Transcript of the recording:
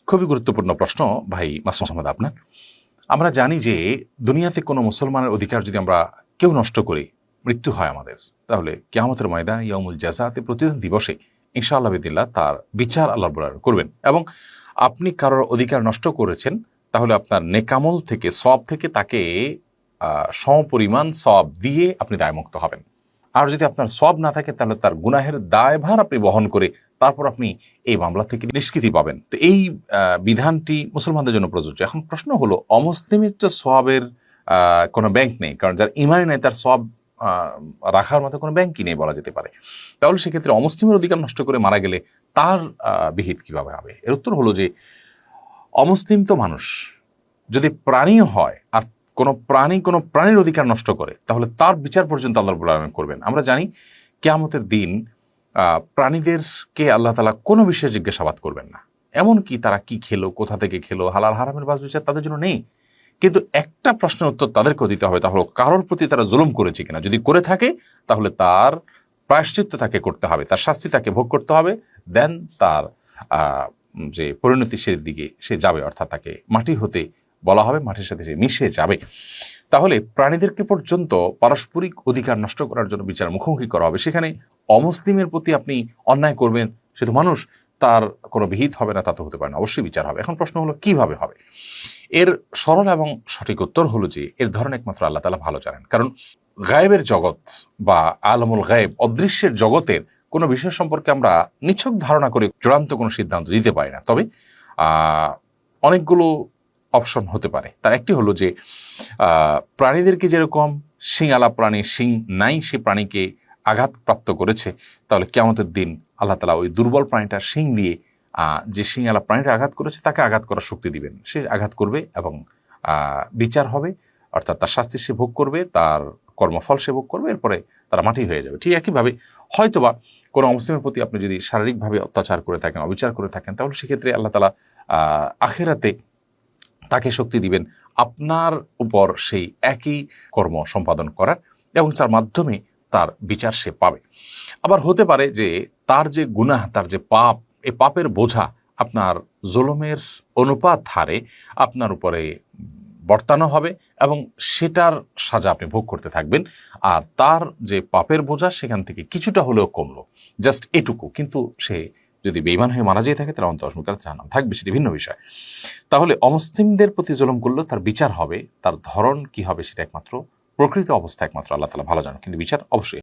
খুবই গুরুত্বপূর্ণ প্রশ্ন ভাই মাসুদ আহমদ আপনার। আমরা জানি যে দুনিয়াতে কোনো মুসলমানের অধিকার যদি আমরা কেউ নষ্ট করি, মৃত্যু হয় আমাদের, তাহলে কিয়ামতের ময়দান ইয়াউমুল জাযাতে প্রতিদিন দিবসে ইনশাআল্লাহ বিদিল্লাহ তার বিচার আল্লাহ রাব্বুল আলামিন করবেন। এবং আপনি কারোর অধিকার নষ্ট করেছেন, তাহলে আপনার নেকামল থেকে সওয়াব থেকে তাকে সমপরিমাণ সওয়াব দিয়ে আপনি দায়মুক্ত হবেন। আর যদি আপনার সওয়াব না থাকে তাহলে তার গুনাহের দায়ভার আপনি বহন করে তারপর আপনি এই মামলা থেকে নিষ্কৃতি পাবেন। তো এই বিধানটি মুসলমানদের জন্য প্রযোজ্য। এখন প্রশ্ন হলো, অমুসলিমের তো সওয়াবের কোনো ব্যাংক নেই, কারণ যার ইমানই নেই তার সওয়াব রাখার মতো কোনো ব্যাংকই নেই বলা যেতে পারে। তাহলে সেক্ষেত্রে অমুসলিমের অধিকার নষ্ট করে মারা গেলে তার বিহিত কিভাবে হবে? এর উত্তর হলো যে অমুসলিম তো মানুষ, যদি প্রাণীও হয় আর কোনো প্রাণীর অধিকার নষ্ট করে তাহলে তার বিচার পর্যন্ত আল্লাহ রাব্বুল আলামিন করবেন। আমরা জানি কিয়ামতের দিন প্রাণীদেরকে আল্লাহ তাআলা কোনো বিষয়ে জিজ্ঞাসাবাদ করবেন না, এমনকি তারা কি খেলো, কোথা থেকে খেলো, হালাল হারামের বাস বিচার তাদের জন্য নেই। কিন্তু একটা প্রশ্নের উত্তর তাদেরকেও দিতে হবে, তা হলো কারোর প্রতি তারা জুলুম করেছে কিনা। যদি করে থাকে তাহলে তার প্রায়শ্চিত্ত তাকে করতে হবে, তার শাস্তি তাকে ভোগ করতে হবে, দেন তার যে পরিণতি সে দিকে সে যাবে, অর্থাৎ তাকে মাটি হতে বলা হবে, মাটির সাথে সে মিশে যাবে। তাহলে প্রাণীদেরকে পর্যন্ত পারস্পরিক অধিকার নষ্ট করার জন্য বিচার মুখোমুখি করা হবে। সেখানে অমুসলিমের প্রতি আপনি অন্যায় করবেন, সে তো মানুষ, তার কোনো বিহিত হবে না, তা তো হতে পারে না, অবশ্যই বিচার হবে। এখন প্রশ্ন হলো কিভাবে হবে? এর সরল এবং সঠিক উত্তর হলো যে এর ধরন একমাত্র আল্লাহ তাআলা ভালো জানেন। কারণ গায়েবের জগৎ বা আলমুল গায়েব, অদৃশ্যের জগতের কোনো বিষয় সম্পর্কে আমরা নিছক ধারণা করে চূড়ান্ত কোনো সিদ্ধান্ত দিতে পারি না। তবে অনেকগুলো অপশন হতে পারে। তার একটি হলো যে প্রাণীদেরকে যেরকম শিংওয়ালা প্রাণী শিং নাই, সে প্রাণীকে আঘাতপ্রাপ্ত করেছে, তাহলে কিয়ামতের দিন আল্লাহ তাআলা ওই দুর্বল প্রাণীটার শিং দিয়ে যে শিংওয়ালা প্রাণীটা আঘাত করেছে তাকে আঘাত করার শক্তি দিবেন। সে আঘাত করবে এবং বিচার হবে, অর্থাৎ তার শাস্তি সে ভোগ করবে, তার কর্মফল সে ভোগ করবে, এরপরে তারা মাটি হয়ে যাবে। ঠিক একইভাবে হয়তোবা কোনো অমুসলিমের প্রতি আপনি যদি শারীরিকভাবে অত্যাচার করে থাকেন, অবিচার করে থাকেন, তাহলে সেক্ষেত্রে আল্লাহ তাআলা আখিরাতে তাকে শক্তি দিবেন আপনার উপর সেই একই কর্ম সম্পাদন করার, এবং তার মাধ্যমে তার বিচার সে পাবে। আবার হতে পারে যে তার যে গুনাহ, তার যে পাপ, এই পাপের বোঝা আপনার জুলুমের অনুপাত হারে আপনার উপরে বর্তানো হবে এবং সেটার সাজা আপনি ভোগ করতে থাকবেন। আর তার যে পাপের বোঝা সেখান থেকে কিছুটা হলেও কমলো, জাস্ট এটুকু। কিন্তু সে যদি বেঈমান হয়ে মারা যেয়ে থাকে তাহলে অন্তর্মুখী জাহান্নাম থাকবে, সেটি ভিন্ন বিষয়। তাহলে অমুসলিমদের প্রতি জুলুম করলেও তার বিচার হবে, তার ধরন কি হবে সেটা একমাত্র প্রকৃত অবস্থা একমাত্র আল্লাহ তাআলা ভালো জানেন, কিন্তু বিচার অবশ্যই